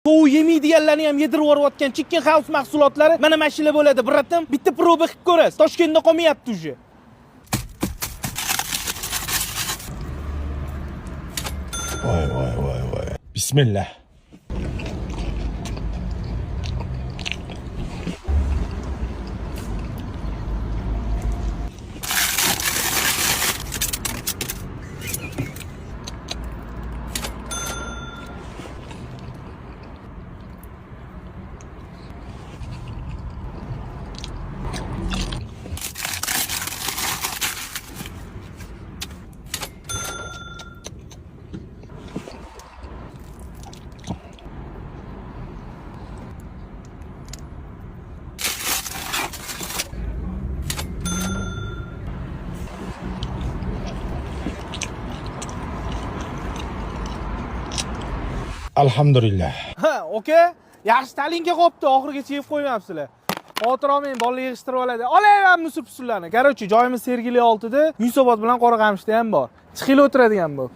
Tovuq yemaydiganlarni ham yedirib yuborayotgan chicken house mahsulotlari mana mashina bo'ladi. Bratim, bitta proba qilib ko'rasiz. Toshkentda qolmayapti uje. Voy. Bismillah. Alhamdulillah. Ha, okey. Yaxshi talinga qopti, oxirigacha yeb qo'ymayapsizlar. Xotirom men bolalar yig'ishtirib oladi. Olayapmiz musul-pusullarni. Короче, joyimiz Sergeli 6 da, Yunusobod bilan Qoraqamishda ham bor. Chiqib o'tiradigan bu.